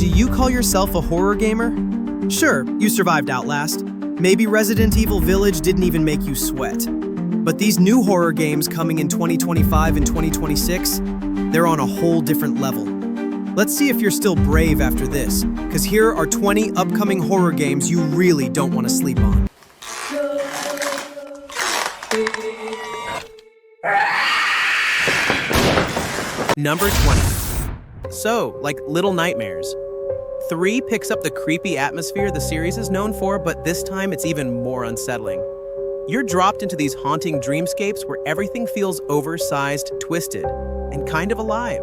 Do you call yourself a horror gamer? Sure, you survived Outlast. Maybe Resident Evil Village didn't even make you sweat. But these new horror games coming in 2025 and 2026, they're on a whole different level. Let's see if you're still brave after this, because here are 20 upcoming horror games you really don't want to sleep on. Number 20. So, like Little Nightmares. 3 picks up the creepy atmosphere the series is known for, but this time it's even more unsettling. You're dropped into these haunting dreamscapes where everything feels oversized, twisted, and kind of alive.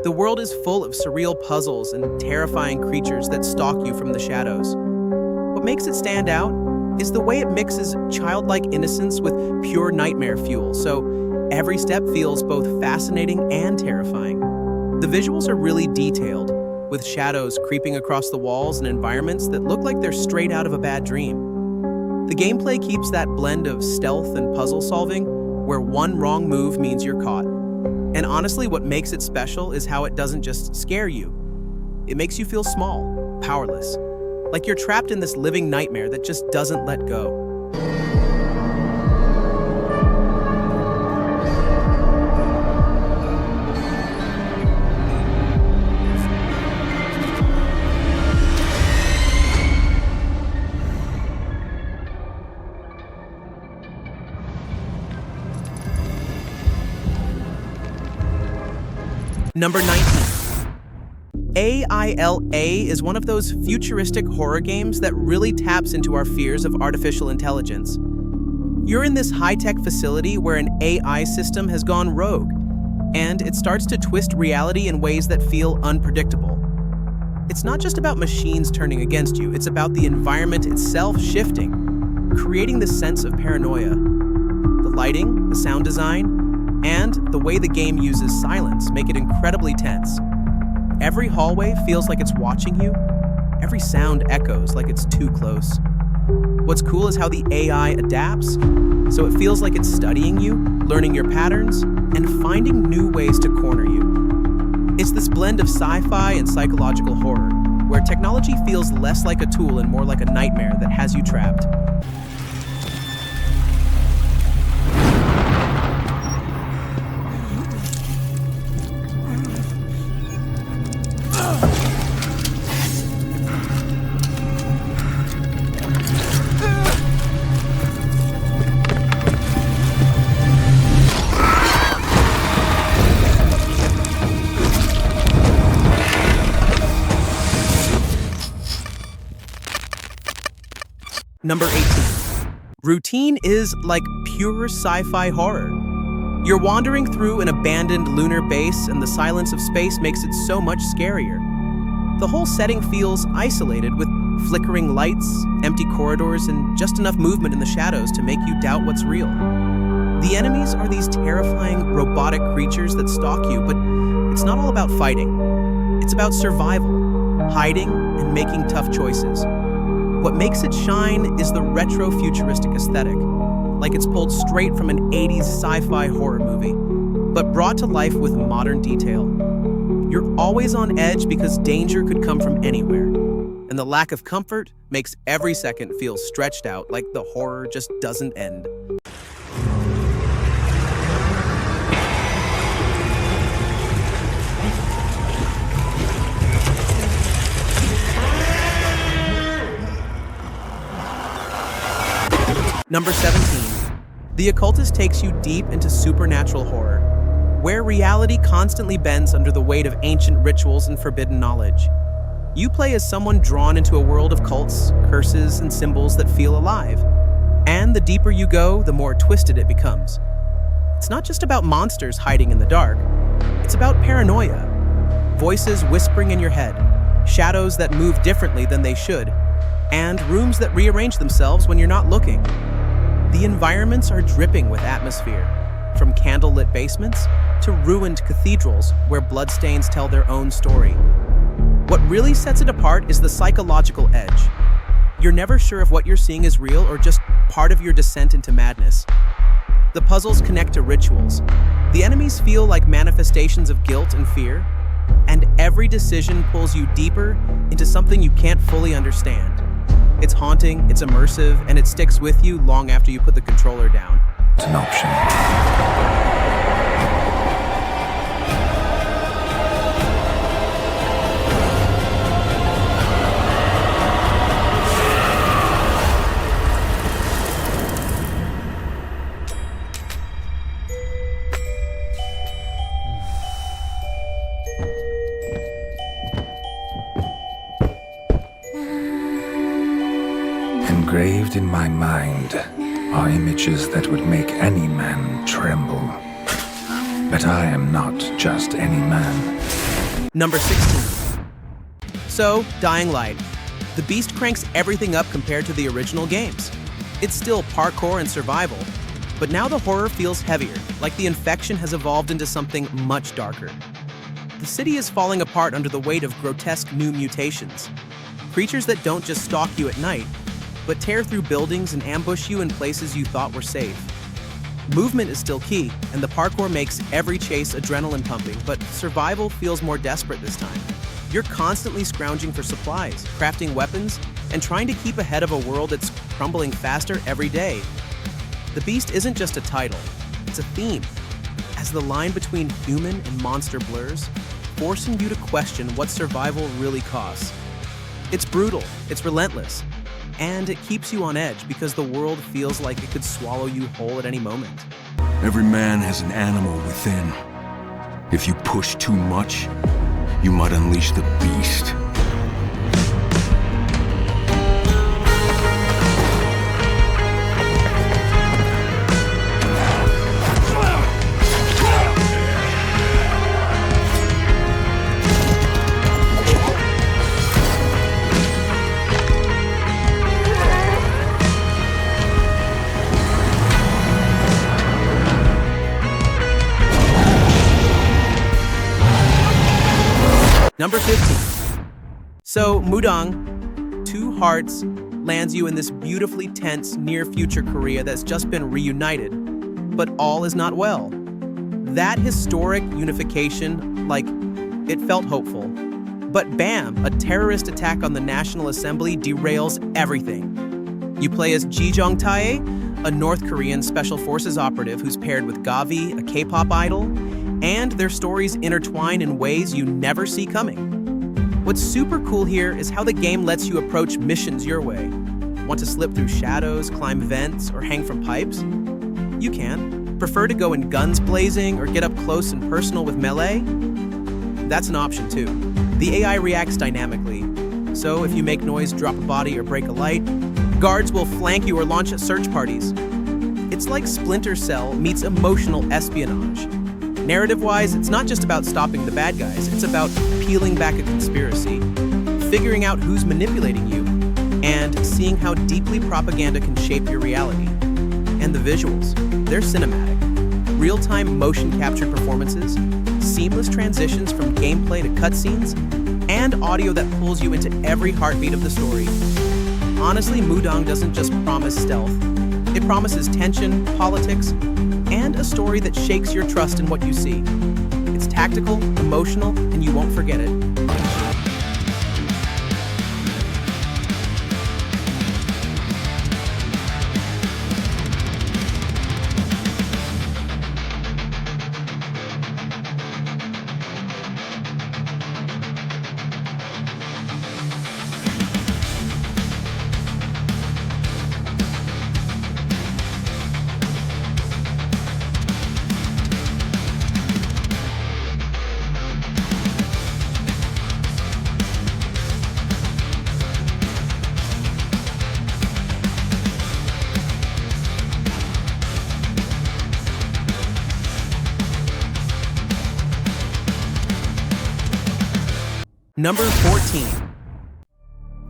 The world is full of surreal puzzles and terrifying creatures that stalk you from the shadows. What makes it stand out is the way it mixes childlike innocence with pure nightmare fuel, so every step feels both fascinating and terrifying. The visuals are really detailed, with shadows creeping across the walls and environments that look like they're straight out of a bad dream. The gameplay keeps that blend of stealth and puzzle solving, where one wrong move means you're caught. And honestly, what makes it special is how it doesn't just scare you. It makes you feel small, powerless, like you're trapped in this living nightmare that just doesn't let go. Number 19. A.I.L.A. is one of those futuristic horror games that really taps into our fears of artificial intelligence. You're in this high-tech facility where an AI system has gone rogue, and it starts to twist reality in ways that feel unpredictable. It's not just about machines turning against you, it's about the environment itself shifting, creating this sense of paranoia. The lighting, the sound design, and the way the game uses silence make it incredibly tense. Every hallway feels like it's watching you. Every sound echoes like it's too close. What's cool is how the AI adapts, so it feels like it's studying you, learning your patterns, and finding new ways to corner you. It's this blend of sci-fi and psychological horror, where technology feels less like a tool and more like a nightmare that has you trapped. Number 18. Routine is like pure sci-fi horror. You're wandering through an abandoned lunar base, and the silence of space makes it so much scarier. The whole setting feels isolated, with flickering lights, empty corridors, and just enough movement in the shadows to make you doubt what's real. The enemies are these terrifying, robotic creatures that stalk you, but it's not all about fighting. It's about survival, hiding, and making tough choices. What makes it shine is the retro-futuristic aesthetic, like it's pulled straight from an 80s sci-fi horror movie, but brought to life with modern detail. You're always on edge because danger could come from anywhere, and the lack of comfort makes every second feel stretched out, like the horror just doesn't end. Number 17. The Occultist takes you deep into supernatural horror, where reality constantly bends under the weight of ancient rituals and forbidden knowledge. You play as someone drawn into a world of cults, curses, and symbols that feel alive. And the deeper you go, the more twisted it becomes. It's not just about monsters hiding in the dark. It's about paranoia. Voices whispering in your head, shadows that move differently than they should, and rooms that rearrange themselves when you're not looking. The environments are dripping with atmosphere, from candlelit basements to ruined cathedrals where bloodstains tell their own story. What really sets it apart is the psychological edge. You're never sure if what you're seeing is real or just part of your descent into madness. The puzzles connect to rituals. The enemies feel like manifestations of guilt and fear, and every decision pulls you deeper into something you can't fully understand. It's haunting, it's immersive, and it sticks with you long after you put the controller down. It's an option. Engraved in my mind are images that would make any man tremble. But I am not just any man. Number 16. So, Dyinglight. The Beast cranks everything up compared to the original games. It's still parkour and survival, but now the horror feels heavier, like the infection has evolved into something much darker. The city is falling apart under the weight of grotesque new mutations. Creatures that don't just stalk you at night, but tear through buildings and ambush you in places you thought were safe. Movement is still key, and the parkour makes every chase adrenaline pumping, but survival feels more desperate this time. You're constantly scrounging for supplies, crafting weapons, and trying to keep ahead of a world that's crumbling faster every day. The Beast isn't just a title, it's a theme, as the line between human and monster blurs, forcing you to question what survival really costs. It's brutal, it's relentless, and it keeps you on edge because the world feels like it could swallow you whole at any moment. Every man has an animal within. If you push too much, you might unleash the beast. Number 15. So, Mudang Two Hearts lands you in this beautifully tense near-future Korea that's just been reunited, but all is not well. That historic unification, it felt hopeful. But bam, a terrorist attack on the National Assembly derails everything. You play as Ji Jong-tae, a North Korean Special Forces operative who's paired with Gavi, a K-pop idol, and their stories intertwine in ways you never see coming. What's super cool here is how the game lets you approach missions your way. Want to slip through shadows, climb vents, or hang from pipes? You can. Prefer to go in guns blazing or get up close and personal with melee? That's an option too. The AI reacts dynamically, so if you make noise, drop a body, or break a light, guards will flank you or launch at search parties. It's like Splinter Cell meets emotional espionage. Narrative-wise, it's not just about stopping the bad guys, it's about peeling back a conspiracy, figuring out who's manipulating you, and seeing how deeply propaganda can shape your reality. And the visuals, they're cinematic. Real-time motion-captured performances, seamless transitions from gameplay to cutscenes, and audio that pulls you into every heartbeat of the story. Honestly, Mudang doesn't just promise stealth. It promises tension, politics, and a story that shakes your trust in what you see. It's tactical, emotional, and you won't forget it. Number 14.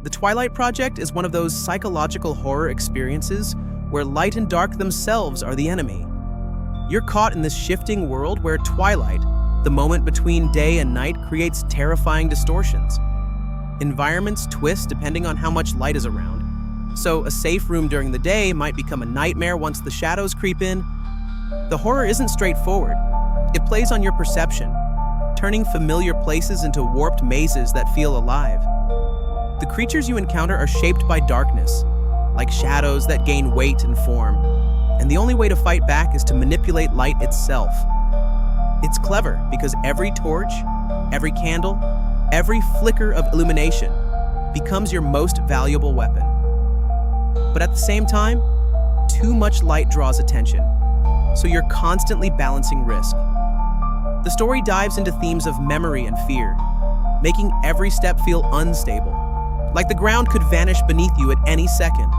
The Twilight Project is one of those psychological horror experiences where light and dark themselves are the enemy. You're caught in this shifting world where twilight, the moment between day and night, creates terrifying distortions. Environments twist depending on how much light is around. So a safe room during the day might become a nightmare once the shadows creep in. The horror isn't straightforward. It plays on your perception, turning familiar places into warped mazes that feel alive. The creatures you encounter are shaped by darkness, like shadows that gain weight and form, and the only way to fight back is to manipulate light itself. It's clever because every torch, every candle, every flicker of illumination becomes your most valuable weapon. But at the same time, too much light draws attention, so you're constantly balancing risk. The story dives into themes of memory and fear, making every step feel unstable, like the ground could vanish beneath you at any second.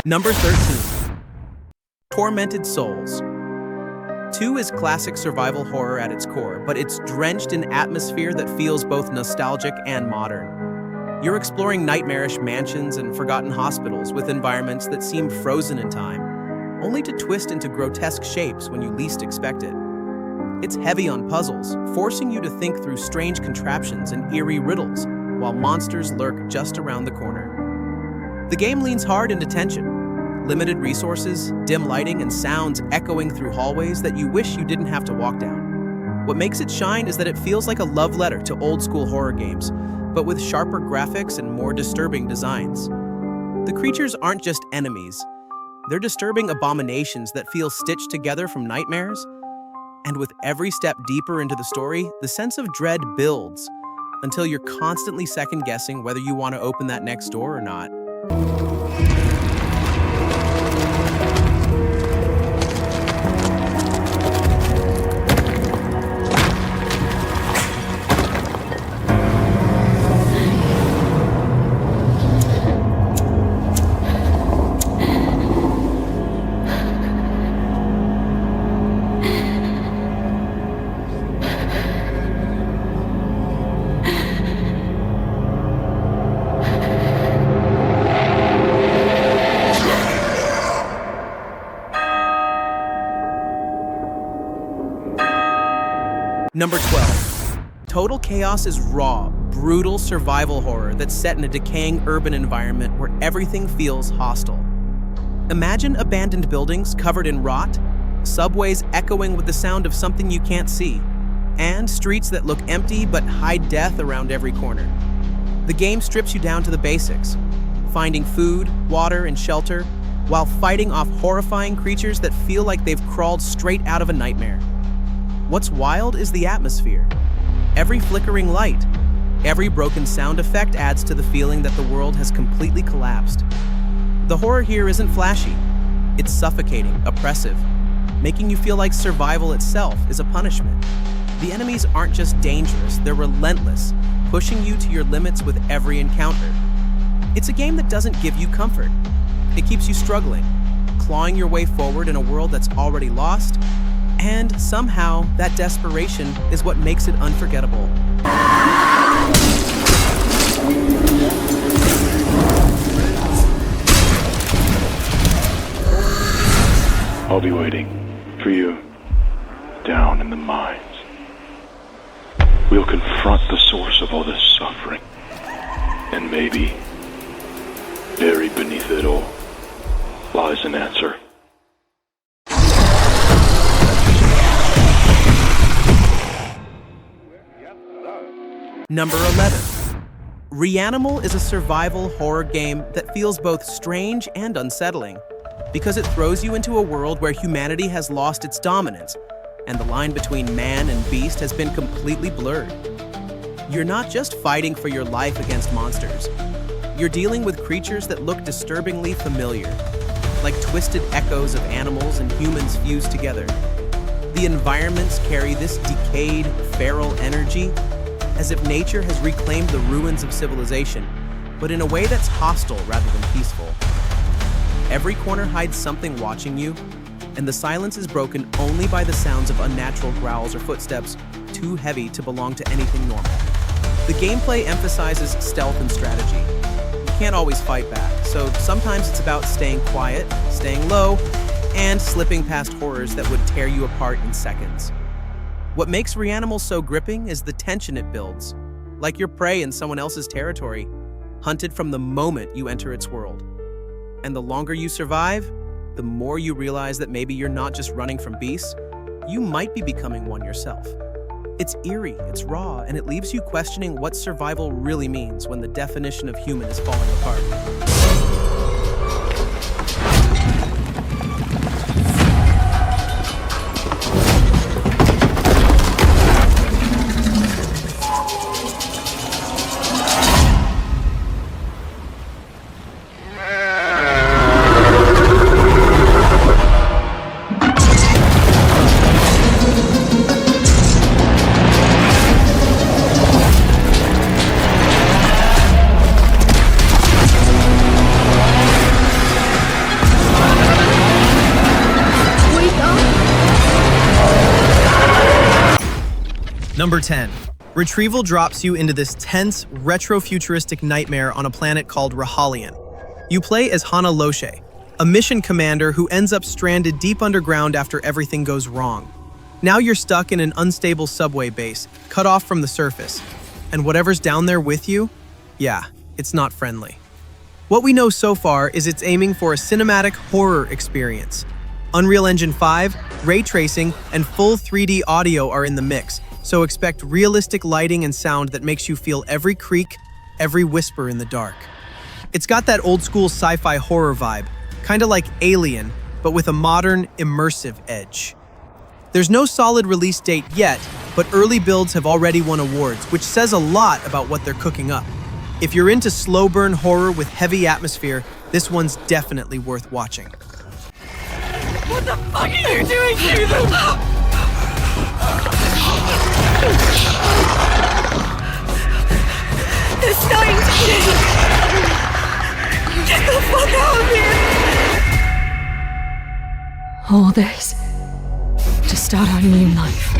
Number 13. Tormented Souls. 2 is classic survival horror at its core, but it's drenched in atmosphere that feels both nostalgic and modern. You're exploring nightmarish mansions and forgotten hospitals with environments that seem frozen in time, only to twist into grotesque shapes when you least expect it. It's heavy on puzzles, forcing you to think through strange contraptions and eerie riddles, while monsters lurk just around the corner. The game leans hard into tension. Limited resources, dim lighting, and sounds echoing through hallways that you wish you didn't have to walk down. What makes it shine is that it feels like a love letter to old-school horror games, but with sharper graphics and more disturbing designs. The creatures aren't just enemies. They're disturbing abominations that feel stitched together from nightmares. And with every step deeper into the story, the sense of dread builds, until you're constantly second-guessing whether you want to open that next door or not. Number 12. Total Chaos is raw, brutal survival horror that's set in a decaying urban environment where everything feels hostile. Imagine abandoned buildings covered in rot, subways echoing with the sound of something you can't see, and streets that look empty but hide death around every corner. The game strips you down to the basics, finding food, water, and shelter, while fighting off horrifying creatures that feel like they've crawled straight out of a nightmare. What's wild is the atmosphere. Every flickering light, every broken sound effect adds to the feeling that the world has completely collapsed. The horror here isn't flashy. It's suffocating, oppressive, making you feel like survival itself is a punishment. The enemies aren't just dangerous, they're relentless, pushing you to your limits with every encounter. It's a game that doesn't give you comfort. It keeps you struggling, clawing your way forward in a world that's already lost. And somehow, that desperation is what makes it unforgettable. I'll be waiting for you down in the mines. We'll confront the source of all this suffering. And maybe, buried beneath it all, lies an answer. Number 11. Reanimal is a survival horror game that feels both strange and unsettling, because it throws you into a world where humanity has lost its dominance, and the line between man and beast has been completely blurred. You're not just fighting for your life against monsters. You're dealing with creatures that look disturbingly familiar, like twisted echoes of animals and humans fused together. The environments carry this decayed, feral energy, as if nature has reclaimed the ruins of civilization, but in a way that's hostile rather than peaceful. Every corner hides something watching you, and the silence is broken only by the sounds of unnatural growls or footsteps too heavy to belong to anything normal. The gameplay emphasizes stealth and strategy. You can't always fight back, so sometimes it's about staying quiet, staying low, and slipping past horrors that would tear you apart in seconds. What makes Reanimal so gripping is the tension it builds, like you're prey in someone else's territory, hunted from the moment you enter its world. And the longer you survive, the more you realize that maybe you're not just running from beasts, you might be becoming one yourself. It's eerie, it's raw, and it leaves you questioning what survival really means when the definition of human is falling apart. Number 10. Retrieval drops you into this tense, retro-futuristic nightmare on a planet called Rahalian. You play as Hana Loche, a mission commander who ends up stranded deep underground after everything goes wrong. Now you're stuck in an unstable subway base, cut off from the surface. And whatever's down there with you, yeah, it's not friendly. What we know so far is it's aiming for a cinematic horror experience. Unreal Engine 5, ray tracing, and full 3D audio are in the mix, so expect realistic lighting and sound that makes you feel every creak, every whisper in the dark. It's got that old-school sci-fi horror vibe, kinda like Alien, but with a modern, immersive edge. There's no solid release date yet, but early builds have already won awards, which says a lot about what they're cooking up. If you're into slow-burn horror with heavy atmosphere, this one's definitely worth watching. What the fuck are you doing to them? They're starting to kill. Get the fuck out of here! All this to start our new life.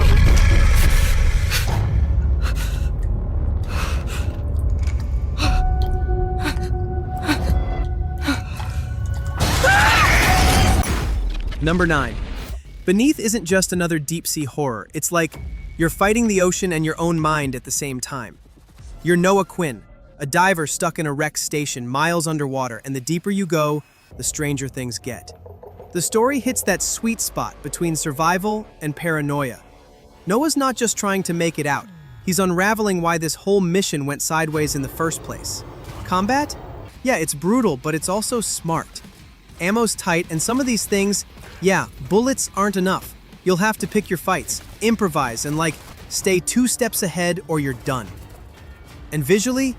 Number 9. Beneath isn't just another deep-sea horror. It's like you're fighting the ocean and your own mind at the same time. You're Noah Quinn, a diver stuck in a wrecked station miles underwater, and the deeper you go, the stranger things get. The story hits that sweet spot between survival and paranoia. Noah's not just trying to make it out. He's unraveling why this whole mission went sideways in the first place. Combat? Yeah, it's brutal, but it's also smart. Ammo's tight, and some of these things, yeah, bullets aren't enough. You'll have to pick your fights, improvise, and stay 2 steps ahead or you're done. And visually,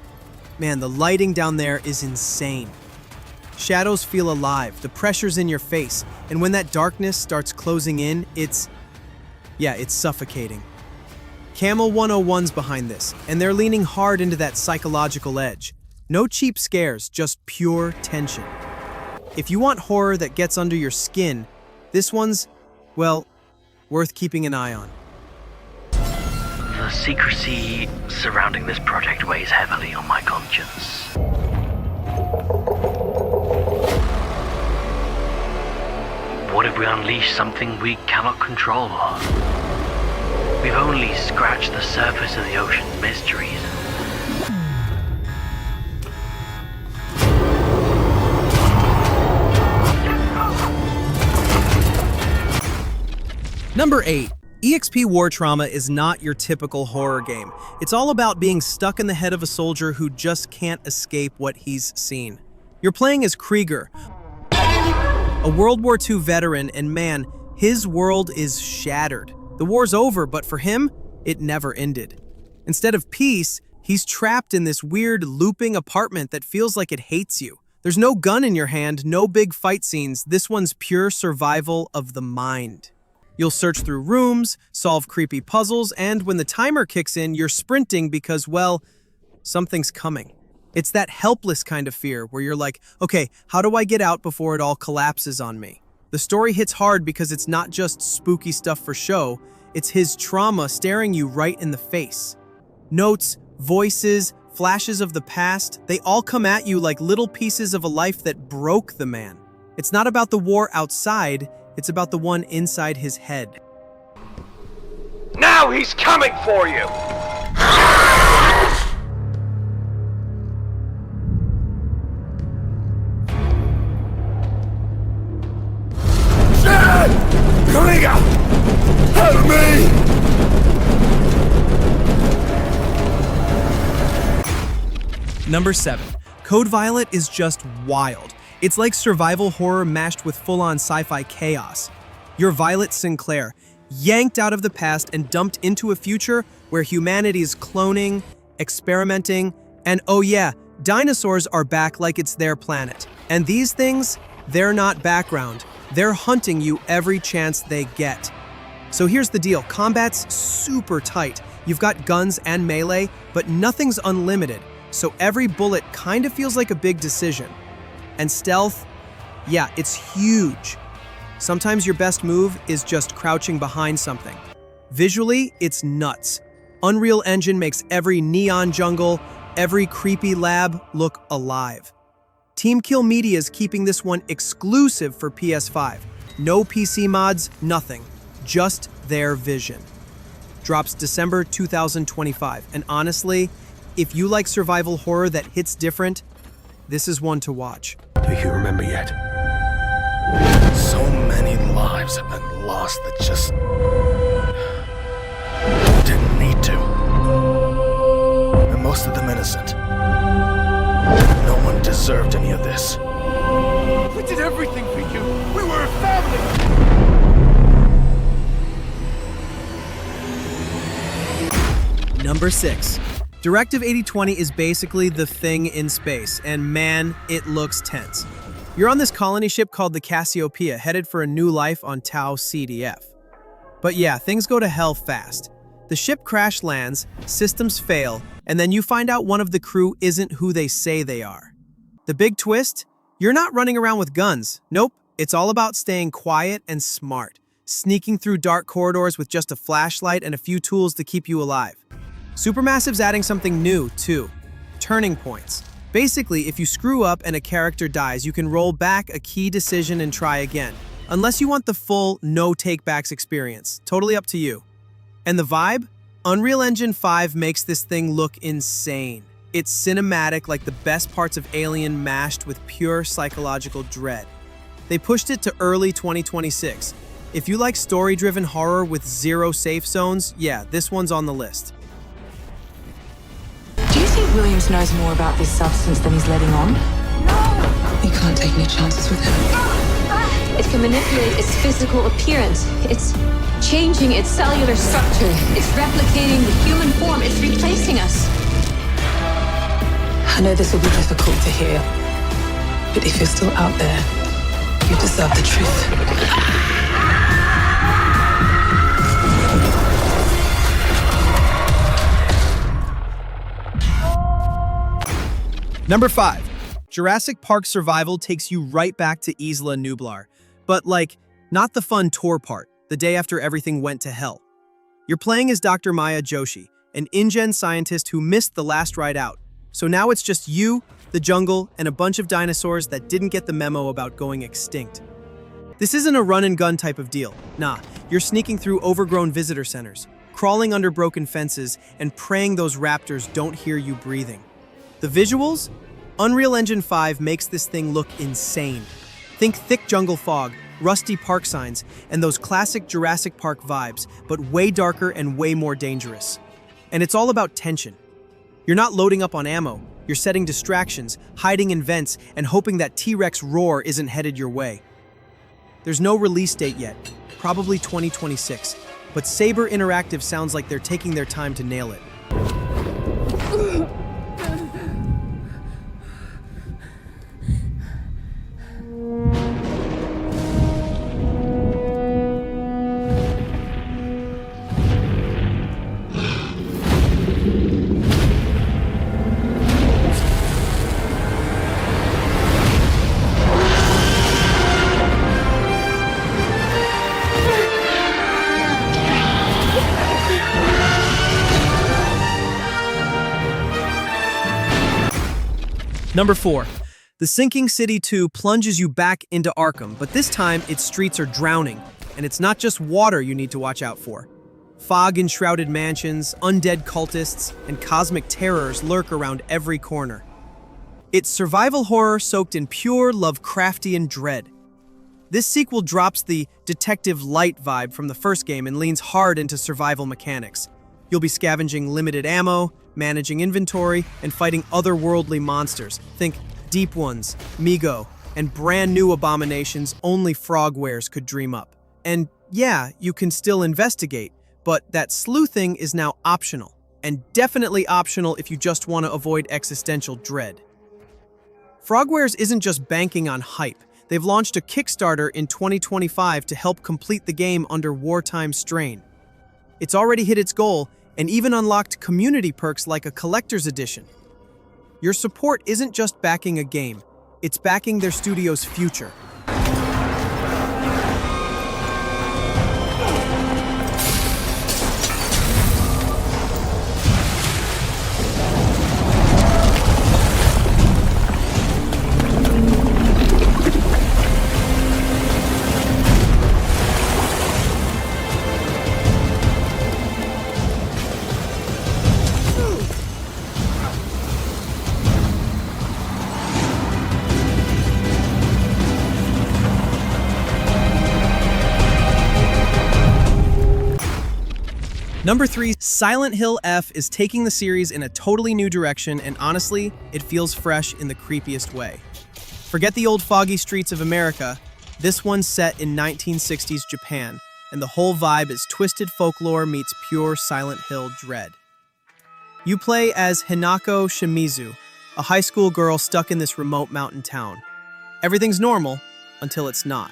man, the lighting down there is insane. Shadows feel alive, the pressure's in your face, and when that darkness starts closing in, it's suffocating. Camel 101's behind this, and they're leaning hard into that psychological edge. No cheap scares, just pure tension. If you want horror that gets under your skin, this one's, well, worth keeping an eye on. The secrecy surrounding this project weighs heavily on my conscience. What if we unleash something we cannot control? We've only scratched the surface of the ocean's mysteries. Number 8. EXP War Trauma is not your typical horror game. It's all about being stuck in the head of a soldier who just can't escape what he's seen. You're playing as Krieger, a World War II veteran, and man, his world is shattered. The war's over, but for him, it never ended. Instead of peace, he's trapped in this weird looping apartment that feels like it hates you. There's no gun in your hand, no big fight scenes. This one's pure survival of the mind. You'll search through rooms, solve creepy puzzles, and when the timer kicks in, you're sprinting because, well, something's coming. It's that helpless kind of fear where you're like, okay, how do I get out before it all collapses on me? The story hits hard because it's not just spooky stuff for show, it's his trauma staring you right in the face. Notes, voices, flashes of the past, they all come at you like little pieces of a life that broke the man. It's not about the war outside, it's about the one inside his head. Now he's coming for you! Kaliga! Help me! Number 7. Code Violet is just wild. It's like survival horror mashed with full-on sci-fi chaos. You're Violet Sinclair, yanked out of the past and dumped into a future where humanity is cloning, experimenting, and oh yeah, dinosaurs are back like it's their planet. And these things, they're not background. They're hunting you every chance they get. So here's the deal, combat's super tight. You've got guns and melee, but nothing's unlimited, so every bullet kind of feels like a big decision. And stealth, yeah, it's huge. Sometimes your best move is just crouching behind something. Visually, it's nuts. Unreal Engine makes every neon jungle, every creepy lab look alive. Team Kill Media is keeping this one exclusive for PS5. No PC mods, nothing. Just their vision. Drops December 2025. And honestly, if you like survival horror that hits different, this is one to watch. Do you remember yet? So many lives have been lost that just didn't need to. And most of them innocent. No one deserved any of this. We did everything for you. We were a family. Number 6. Directive 8020 is basically The Thing in space, and man, it looks tense. You're on this colony ship called the Cassiopeia, headed for a new life on Tau CDF. But yeah, things go to hell fast. The ship crash lands, systems fail, and then you find out one of the crew isn't who they say they are. The big twist? You're not running around with guns. Nope, it's all about staying quiet and smart, sneaking through dark corridors with just a flashlight and a few tools to keep you alive. Supermassive's adding something new, too. Turning points. Basically, if you screw up and a character dies, you can roll back a key decision and try again. Unless you want the full no takebacks experience. Totally up to you. And the vibe? Unreal Engine 5 makes this thing look insane. It's cinematic like the best parts of Alien mashed with pure psychological dread. They pushed it to early 2026. If you like story-driven horror with zero safe zones, yeah, this one's on the list. Do you think Williams knows more about this substance than he's letting on? No! You can't take any chances with him. It can manipulate its physical appearance. It's changing its cellular structure. It's replicating the human form. It's replacing us. I know this will be difficult to hear, but if you're still out there, you deserve the truth. Number 5. Jurassic Park Survival takes you right back to Isla Nublar. But like, not the fun tour part, the day after everything went to hell. You're playing as Dr. Maya Joshi, an InGen scientist who missed the last ride out. So now it's just you, the jungle, and a bunch of dinosaurs that didn't get the memo about going extinct. This isn't a run-and-gun type of deal. Nah, you're sneaking through overgrown visitor centers, crawling under broken fences, and praying those raptors don't hear you breathing. The visuals? Unreal Engine 5 makes this thing look insane. Think thick jungle fog, rusty park signs, and those classic Jurassic Park vibes, but way darker and way more dangerous. And it's all about tension. You're not loading up on ammo, you're setting distractions, hiding in vents, and hoping that T-Rex roar isn't headed your way. There's no release date yet, probably 2026, but Saber Interactive sounds like they're taking their time to nail it. Number 4. The Sinking City 2 plunges you back into Arkham, but this time its streets are drowning, and it's not just water you need to watch out for. Fog-enshrouded mansions, undead cultists, and cosmic terrors lurk around every corner. It's survival horror soaked in pure Lovecraftian dread. This sequel drops the Detective Light vibe from the first game and leans hard into survival mechanics. You'll be scavenging limited ammo, managing inventory, and fighting otherworldly monsters. Think Deep Ones, Migo, and brand new abominations only frogwares could dream up. And yeah, you can still investigate, but that sleuthing is now optional, and definitely optional if you just want to avoid existential dread. Frogwares isn't just banking on hype. They've launched a Kickstarter in 2025 to help complete the game under wartime strain. It's already hit its goal and even unlocked community perks like a collector's edition. Your support isn't just backing a game, it's backing their studio's future. Number 3, Silent Hill F is taking the series in a totally new direction, and honestly, it feels fresh in the creepiest way. Forget the old foggy streets of America, this one's set in 1960s Japan, and the whole vibe is twisted folklore meets pure Silent Hill dread. You play as Hinako Shimizu, a high school girl stuck in this remote mountain town. Everything's normal until it's not.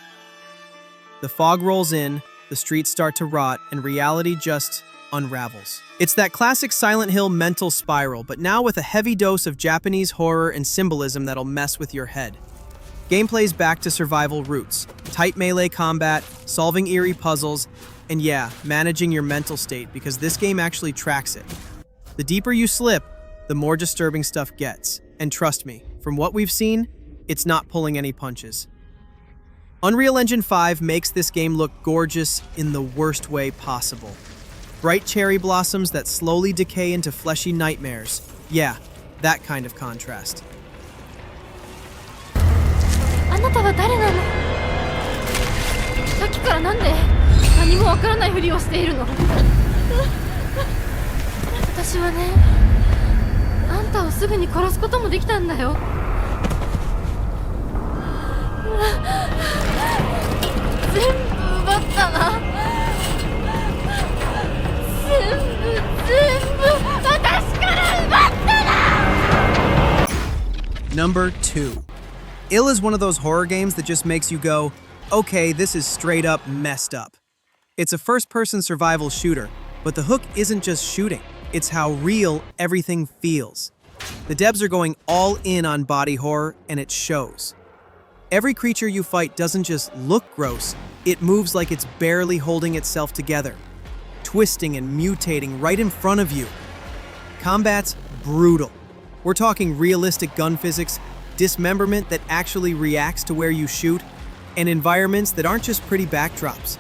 The fog rolls in, the streets start to rot, and reality just unravels. It's that classic Silent Hill mental spiral, but now with a heavy dose of Japanese horror and symbolism that'll mess with your head. Gameplay's back to survival roots, tight melee combat, solving eerie puzzles, and yeah, managing your mental state because this game actually tracks it. The deeper you slip, the more disturbing stuff gets. And trust me, from what we've seen, it's not pulling any punches. Unreal Engine 5 makes this game look gorgeous in the worst way possible. Bright cherry blossoms that slowly decay into fleshy nightmares. Yeah, that kind of contrast. あなたは誰なの？さっきからなんで何もわからないふりをしているの？私はね、あんたをすぐに殺すこともできたんだよ。全部奪ったな。Number 2. A.I.L.A. is one of those horror games that just makes you go, okay, this is straight up messed up. It's a first-person survival shooter, but the hook isn't just shooting, it's how real everything feels. The devs are going all in on body horror, and it shows. Every creature you fight doesn't just look gross, it moves like it's barely holding itself together, twisting and mutating right in front of you. Combat's brutal. We're talking realistic gun physics, dismemberment that actually reacts to where you shoot, and environments that aren't just pretty backdrops.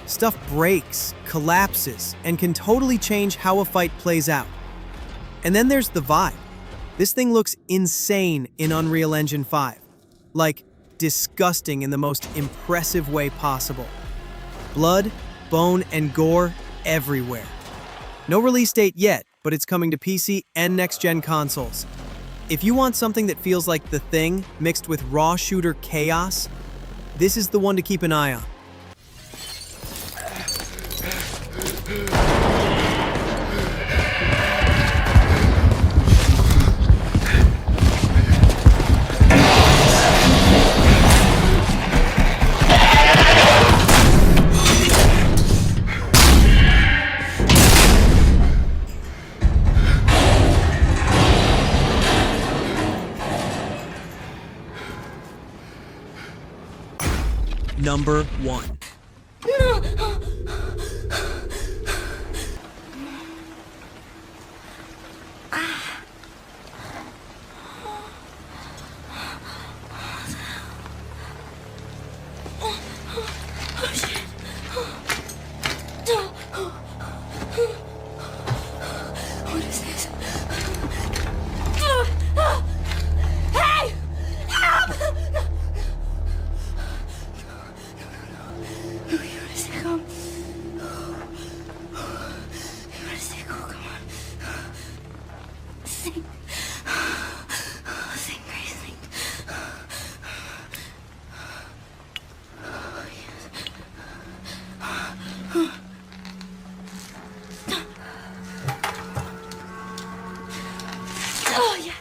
Stuff breaks, collapses, and can totally change how a fight plays out. And then there's the vibe. This thing looks insane in Unreal Engine 5. Like, disgusting in the most impressive way possible. Blood, bone, and gore everywhere. No release date yet, but it's coming to PC and next-gen consoles. If you want something that feels like The Thing mixed with raw shooter chaos, this is the one to keep an eye on. Number 1. Sing. Sing, Grace, sing. Oh, yes.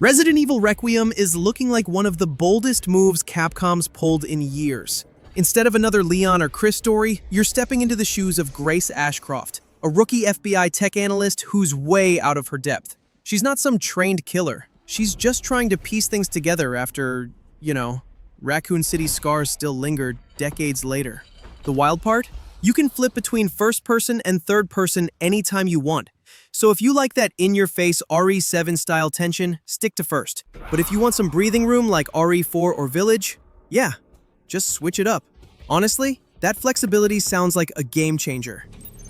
Resident Evil Requiem is looking like one of the boldest moves Capcom's pulled in years. Instead of another Leon or Chris story, you're stepping into the shoes of Grace Ashcroft, a rookie FBI tech analyst who's way out of her depth. She's not some trained killer. She's just trying to piece things together after, Raccoon City's scars still linger decades later. The wild part? You can flip between first person and third person anytime you want. So if you like that in-your-face RE7 style tension, stick to first. But if you want some breathing room like RE4 or Village, yeah, just switch it up. Honestly, that flexibility sounds like a game changer.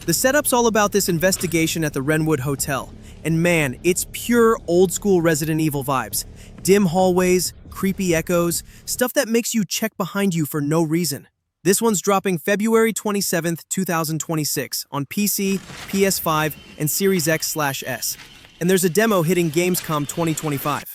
The setup's all about this investigation at the Wrenwood Hotel, and man, it's pure old-school Resident Evil vibes. Dim hallways, creepy echoes, stuff that makes you check behind you for no reason. This one's dropping February 27th, 2026 on PC, PS5, and Series X/S. And there's a demo hitting Gamescom 2025.